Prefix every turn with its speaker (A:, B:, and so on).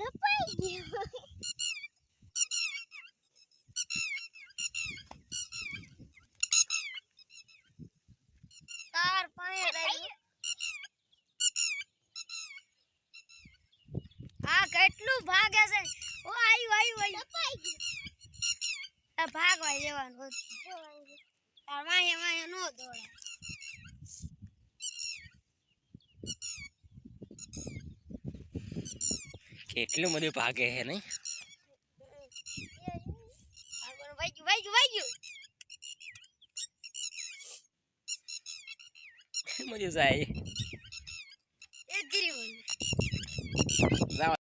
A: લપાઈ ગયો તાર પાએ રહી આ કેટલું ભાગે છે ઓ આયુ લપાઈ ગયો આ ભાગવા જવાનું તાર વાહે નો દોડા
B: કેટલું બધું ભાગે છે નહીં
A: વાગ્યું
B: મજા જાય
A: એક ગીરી
B: જાવ